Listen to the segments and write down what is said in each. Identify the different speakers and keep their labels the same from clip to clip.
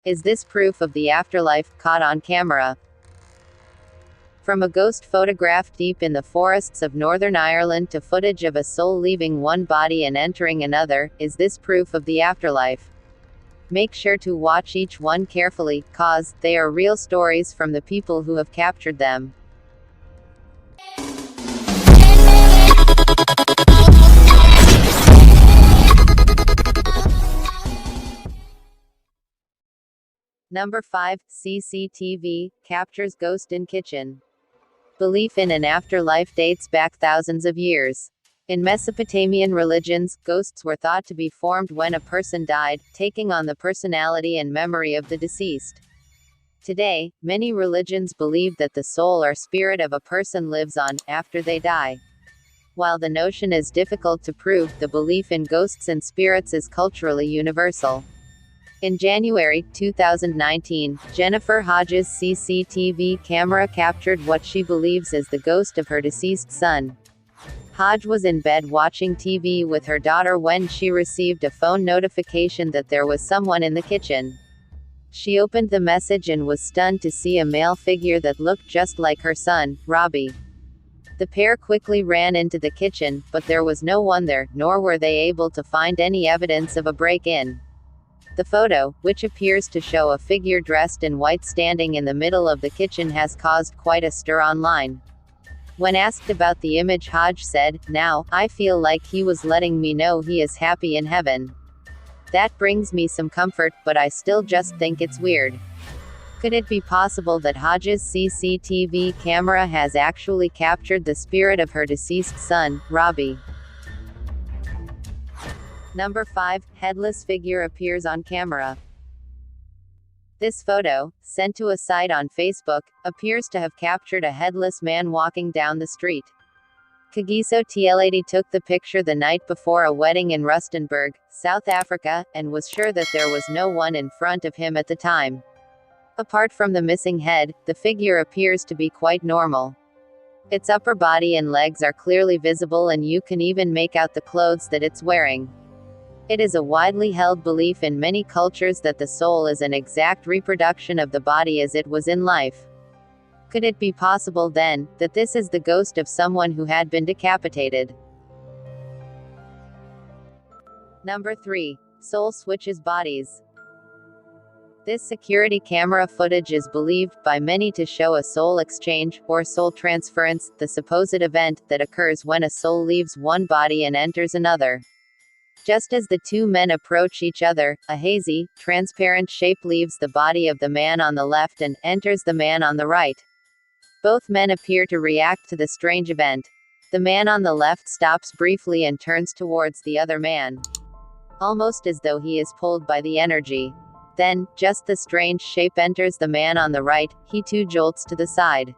Speaker 1: Is this proof of the afterlife, caught on camera? From a ghost photograph deep in the forests of Northern Ireland to footage of a soul leaving one body and entering another, is this proof of the afterlife? Make sure to watch each one carefully, cause they are real stories from the people who have captured them. Number 5. CCTV captures ghost in kitchen. Belief in an afterlife dates back thousands of years. In Mesopotamian religions, ghosts were thought to be formed when a person died, taking on the personality and memory of the deceased. Today, many religions believe that the soul or spirit of a person lives on, after they die. While the notion is difficult to prove, the belief in ghosts and spirits is culturally universal. In January 2019, Jennifer Hodges' CCTV camera captured what she believes is the ghost of her deceased son. Hodge was in bed watching TV with her daughter when she received a phone notification that there was someone in the kitchen. She opened the message and was stunned to see a male figure that looked just like her son, Robbie. The pair quickly ran into the kitchen, but there was no one there, nor were they able to find any evidence of a break-in. The photo, which appears to show a figure dressed in white standing in the middle of the kitchen, has caused quite a stir online. When asked about the image, Hodge said, "Now, I feel like he was letting me know he is happy in heaven. That brings me some comfort, but I still just think it's weird." Could it be possible that Hodge's CCTV camera has actually captured the spirit of her deceased son, Robbie? Number 5. Headless figure appears on camera. This photo, sent to a site on Facebook, appears to have captured a headless man walking down the street. Kagiso Tl80 took the picture the night before a wedding in Rustenburg, South Africa, and was sure that there was no one in front of him at the time. Apart from the missing head, the figure appears to be quite normal. Its upper body and legs are clearly visible, and you can even make out the clothes that it's wearing. It is a widely held belief in many cultures that the soul is an exact reproduction of the body as it was in life. Could it be possible, then, that this is the ghost of someone who had been decapitated? Number 3. Soul switches bodies. This security camera footage is believed by many to show a soul exchange, or soul transference, the supposed event that occurs when a soul leaves one body and enters another. Just as the two men approach each other, a hazy, transparent shape leaves the body of the man on the left and enters the man on the right. Both men appear to react to the strange event. The man on the left stops briefly and turns towards the other man, almost as though he is pulled by the energy. Then, just the strange shape enters the man on the right, he too jolts to the side.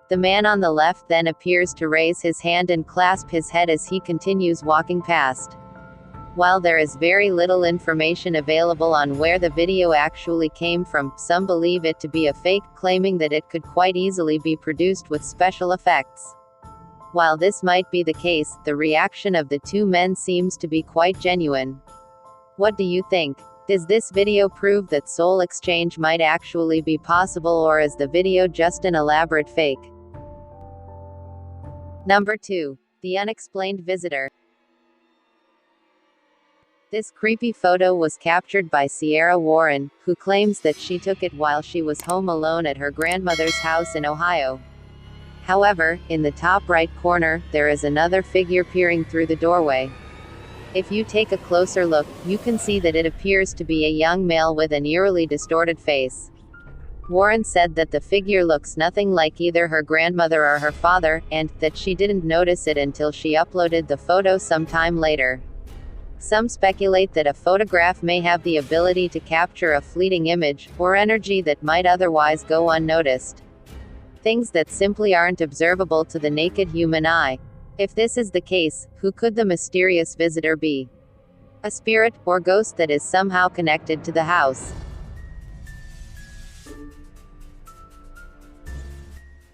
Speaker 1: The man on the left then appears to raise his hand and clasp his head as he continues walking past. While there is very little information available on where the video actually came from, some believe it to be a fake, claiming that it could quite easily be produced with special effects. While this might be the case, the reaction of the two men seems to be quite genuine. What do you think? Does this video prove that soul exchange might actually be possible, or is the video just an elaborate fake? Number 2. The unexplained visitor. This creepy photo was captured by Sierra Warren, who claims that she took it while she was home alone at her grandmother's house in Ohio. However, in the top right corner, there is another figure peering through the doorway. If you take a closer look, you can see that it appears to be a young male with an eerily distorted face. Warren said that the figure looks nothing like either her grandmother or her father, and that she didn't notice it until she uploaded the photo some time later. Some speculate that a photograph may have the ability to capture a fleeting image, or energy that might otherwise go unnoticed. Things that simply aren't observable to the naked human eye. If this is the case, who could the mysterious visitor be? A spirit, or ghost that is somehow connected to the house?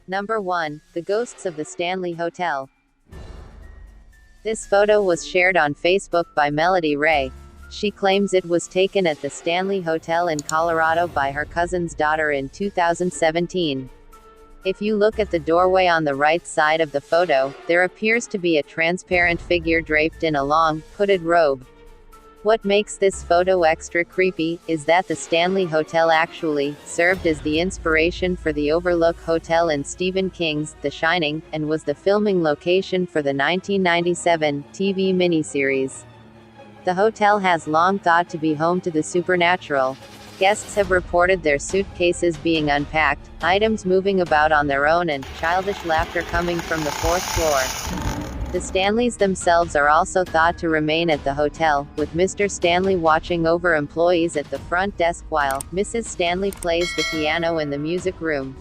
Speaker 1: Number 1. The ghosts of the Stanley Hotel. This photo was shared on Facebook by Melody Ray. She claims it was taken at the Stanley Hotel in Colorado by her cousin's daughter in 2017. If you look at the doorway on the right side of the photo, there appears to be a transparent figure draped in a long, hooded robe. What makes this photo extra creepy is that the Stanley Hotel actually served as the inspiration for the Overlook Hotel in Stephen King's The Shining, and was the filming location for the 1997 TV miniseries. The hotel has long thought to be home to the supernatural. Guests have reported their suitcases being unpacked, items moving about on their own, and childish laughter coming from the fourth floor. The Stanleys themselves are also thought to remain at the hotel, with Mr. Stanley watching over employees at the front desk while Mrs. Stanley plays the piano in the music room.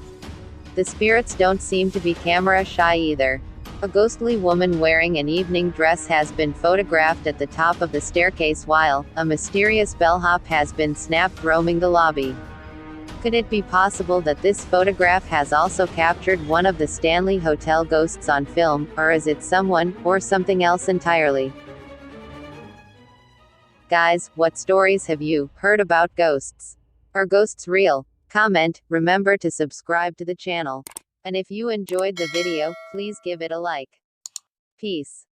Speaker 1: The spirits don't seem to be camera shy either. A ghostly woman wearing an evening dress has been photographed at the top of the staircase while a mysterious bellhop has been snapped roaming the lobby. Could it be possible that this photograph has also captured one of the Stanley Hotel ghosts on film, or is it someone, or something else entirely? Guys, what stories have you heard about ghosts? Are ghosts real? Comment, remember to subscribe to the channel. And if you enjoyed the video, please give it a like. Peace.